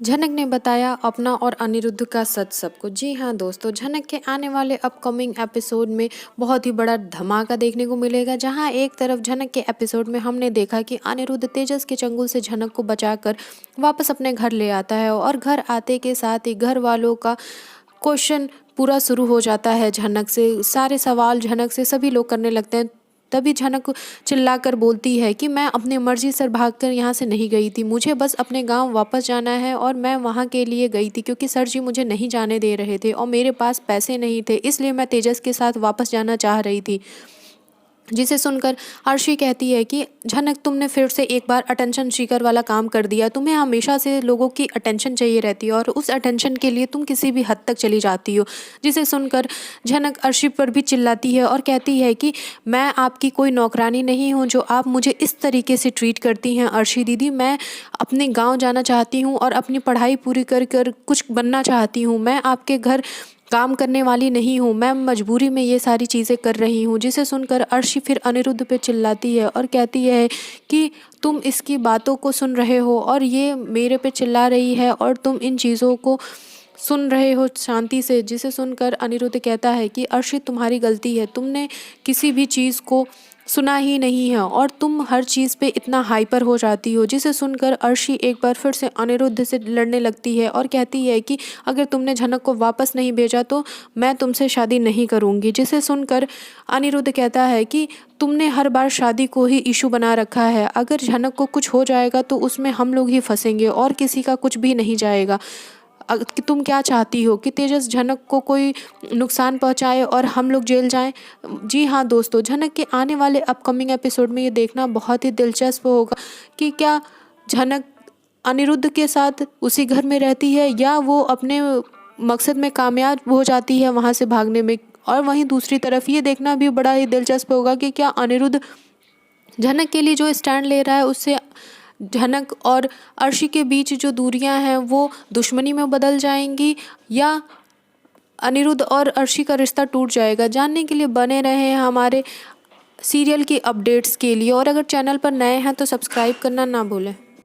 झनक ने बताया अपना और अनिरुद्ध का सच सबको। जी हाँ दोस्तों, झनक के आने वाले अपकमिंग एपिसोड में बहुत ही बड़ा धमाका देखने को मिलेगा, जहां एक तरफ झनक के एपिसोड में हमने देखा कि अनिरुद्ध तेजस के चंगुल से झनक को बचाकर वापस अपने घर ले आता है और घर आते के साथ ही घर वालों का क्वेश्चन पूरा शुरू हो जाता है। झनक से सारे सवाल झनक से सभी लोग करने लगते हैं। तभी झनक चिल्लाकर बोलती है कि मैं अपनी मर्जी से भागकर यहाँ से नहीं गई थी, मुझे बस अपने गांव वापस जाना है और मैं वहाँ के लिए गई थी क्योंकि सर जी मुझे नहीं जाने दे रहे थे और मेरे पास पैसे नहीं थे, इसलिए मैं तेजस के साथ वापस जाना चाह रही थी। जिसे सुनकर अर्शी कहती है कि झनक, तुमने फिर से एक बार अटेंशन सीकर वाला काम कर दिया। तुम्हें हमेशा से लोगों की अटेंशन चाहिए रहती है और उस अटेंशन के लिए तुम किसी भी हद तक चली जाती हो। जिसे सुनकर झनक अर्शी पर भी चिल्लाती है और कहती है कि मैं आपकी कोई नौकरानी नहीं हूँ जो आप मुझे इस तरीके से ट्रीट करती हैं। अर्शी दीदी, मैं अपने गाँव जाना चाहती हूँ और अपनी पढ़ाई पूरी कर कर कुछ बनना चाहती हूँ। मैं आपके घर काम करने वाली नहीं हूँ, मैं मजबूरी में ये सारी चीज़ें कर रही हूँ। जिसे सुनकर अर्शी फिर अनिरुद्ध पे चिल्लाती है और कहती है कि तुम इसकी बातों को सुन रहे हो और ये मेरे पे चिल्ला रही है और तुम इन चीज़ों को सुन रहे हो शांति से। जिसे सुनकर अनिरुद्ध कहता है कि अर्शी, तुम्हारी गलती है, तुमने किसी भी चीज़ को सुना ही नहीं है और तुम हर चीज़ पे इतना हाइपर हो जाती हो। जिसे सुनकर अर्शी एक बार फिर से अनिरुद्ध से लड़ने लगती है और कहती है कि अगर तुमने झनक को वापस नहीं भेजा तो मैं तुमसे शादी नहीं करूँगी। जिसे सुनकर अनिरुद्ध कहता है कि तुमने हर बार शादी को ही इशू बना रखा है, अगर झनक को कुछ हो जाएगा तो उसमें हम लोग ही फंसेंगे और किसी का कुछ भी नहीं जाएगा। कि तुम क्या चाहती हो कि तेजस झनक को कोई नुकसान पहुंचाए और हम लोग जेल जाएं। जी हाँ दोस्तों, झनक के आने वाले अपकमिंग एपिसोड में ये देखना बहुत ही दिलचस्प होगा कि क्या झनक अनिरुद्ध के साथ उसी घर में रहती है या वो अपने मकसद में कामयाब हो जाती है वहाँ से भागने में। और वहीं दूसरी तरफ ये देखना भी बड़ा ही दिलचस्प होगा कि क्या अनिरुद्ध झनक के लिए जो स्टैंड ले रहा है उससे झनक और अर्शी के बीच जो दूरियां हैं वो दुश्मनी में बदल जाएंगी या अनिरुद्ध और अर्शी का रिश्ता टूट जाएगा। जानने के लिए बने रहे हमारे सीरियल की अपडेट्स के लिए और अगर चैनल पर नए हैं तो सब्सक्राइब करना ना भूलें।